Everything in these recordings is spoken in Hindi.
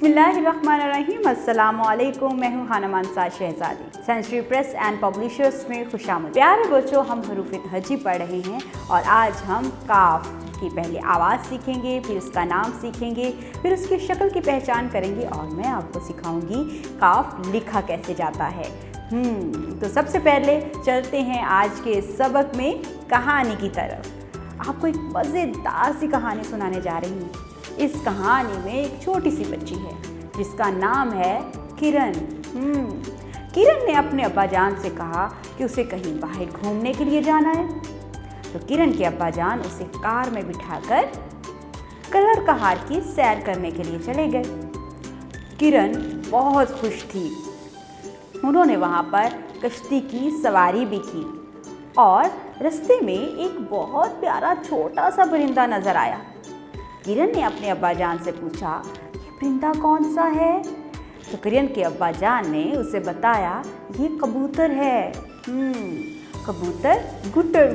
बिस्मिल्लाहिर्रहमानिर्रहीम। अस्सलामुअलैकुम। मैं हूँ खानम अंसार शहजादी। सेंचुरी प्रेस एंड पब्लिशर्स में खुशामद। प्यारे बच्चों, हम हरूफ-ए-तहज्जी पढ़ रहे हैं और आज हम काफ की पहले आवाज़ सीखेंगे, फिर उसका नाम सीखेंगे, फिर उसकी शक्ल की पहचान करेंगे और मैं आपको सिखाऊंगी काफ लिखा कैसे जाता है। तो सबसे पहले चलते हैं आज के सबक में कहानी की तरफ। आपको एक मज़ेदार सी कहानी सुनाने जा रही हूँ। इस कहानी में एक छोटी सी बच्ची है जिसका नाम है किरण। किरण ने अपने अब्बाजान से कहा कि उसे कहीं बाहर घूमने के लिए जाना है। तो किरण के अब्बाजान उसे कार में बिठाकर कलर कहार की सैर करने के लिए चले गए। किरण बहुत खुश थी। उन्होंने वहाँ पर कश्ती की सवारी भी की और रास्ते में एक बहुत प्यारा छोटा सा परिंदा नज़र आया। किरण ने अपने अब्बाजान से पूछा, ये परिंदा कौन सा है? तो किरण के अब्बाजान ने उसे बताया, ये कबूतर है। कबूतर गुटर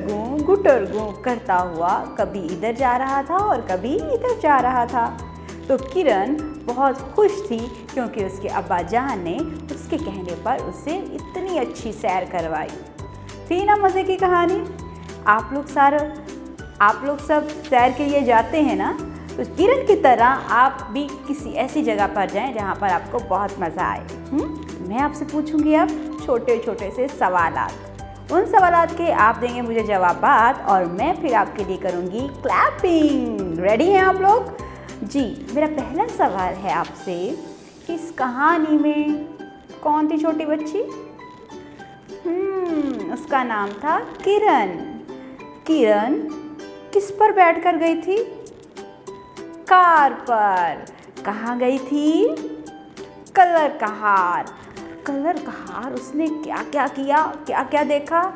गूं करता हुआ कभी इधर जा रहा था और कभी इधर जा रहा था। तो किरण बहुत खुश थी क्योंकि उसके अब्बाजान ने उसके कहने पर उसे इतनी अच्छी सैर करवाई। थी ना मज़े की कहानी? आप लोग सब सैर के लिए जाते हैं ना? तो किरण की तरह आप भी किसी ऐसी जगह पर जाएं जहां पर आपको बहुत मज़ा आए। मैं आपसे पूछूंगी अब छोटे छोटे से सवालात। उन सवालात के आप देंगे मुझे जवाबात और मैं फिर आपके लिए करूंगी क्लैपिंग। रेडी हैं आप लोग? जी, मेरा पहला सवाल है आपसे कि इस कहानी में कौन थी छोटी बच्ची? उसका नाम था किरण। किरण किस पर बैठकर गई थी? कार पर। कहाँ गई थी? कलर कहार उसने क्या क्या किया, क्या क्या देखा?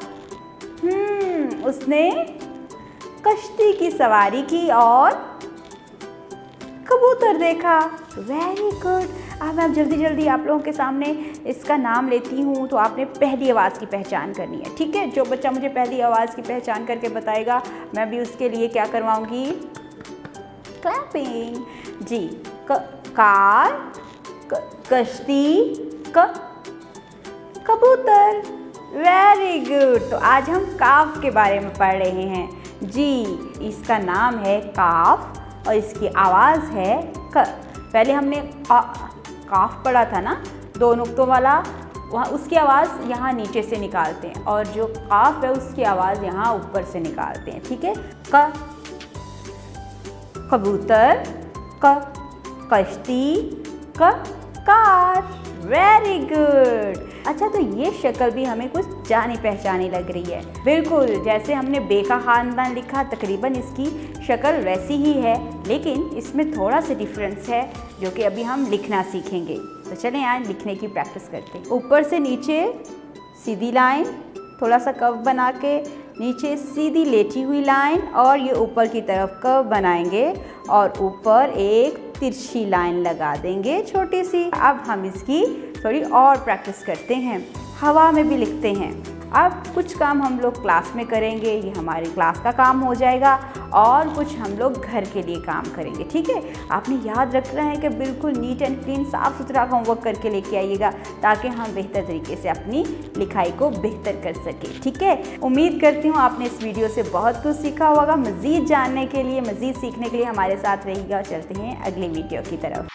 उसने कश्ती की सवारी की और कबूतर देखा। Very good. अब मैं जल्दी आप लोगों के सामने इसका नाम लेती हूँ तो आपने पहली आवाज़ की पहचान करनी है, ठीक है? जो बच्चा मुझे पहली आवाज़ की पहचान करके बताएगा मैं भी उसके लिए क्या करवाऊँगी? क्लैपिंग। जी, कार, कश्ती, कबूतर। Very good. तो आज हम काफ के बारे में पढ़ रहे हैं। जी, इसका नाम है काफ और इसकी आवाज़ है क। पहले हमने काफ पढ़ा था ना, दो नुक्तों वाला, वहाँ उसकी आवाज़ यहाँ नीचे से निकालते हैं और जो काफ है उसकी आवाज़ यहाँ ऊपर से निकालते हैं, ठीक है? कबूतर, कश्ती, कार। Very good. अच्छा, तो ये शक्ल भी हमें कुछ जानी पहचानी लग रही है। बिल्कुल, जैसे हमने बे का खानदान लिखा तकरीबन इसकी शक्ल वैसी ही है, लेकिन इसमें थोड़ा सा डिफरेंस है जो कि अभी हम लिखना सीखेंगे। तो चलें आज लिखने की प्रैक्टिस करते हैं। ऊपर से नीचे सीधी लाइन, थोड़ा सा कर्व बना के नीचे सीधी लेटी हुई लाइन और ये ऊपर की तरफ कर्व बनाएंगे और ऊपर एक तिरछी लाइन लगा देंगे छोटी सी। अब हम इसकी थोड़ी और प्रैक्टिस करते हैं, हवा में भी लिखते हैं। अब कुछ काम हम लोग क्लास में करेंगे, ये हमारी क्लास का काम हो जाएगा और कुछ हम लोग घर के लिए काम करेंगे, ठीक है? आपने याद रखना है कि बिल्कुल नीट एंड क्लीन साफ़ सुथरा होमवर्क करके लेके आइएगा ताकि हम बेहतर तरीके से अपनी लिखाई को बेहतर कर सकें, ठीक है? उम्मीद करती हूँ आपने इस वीडियो से बहुत कुछ सीखा होगा। मज़ीद जानने के लिए, मज़ीद सीखने के लिए हमारे साथ रहिएगा। चलते हैं अगली वीडियो की तरफ।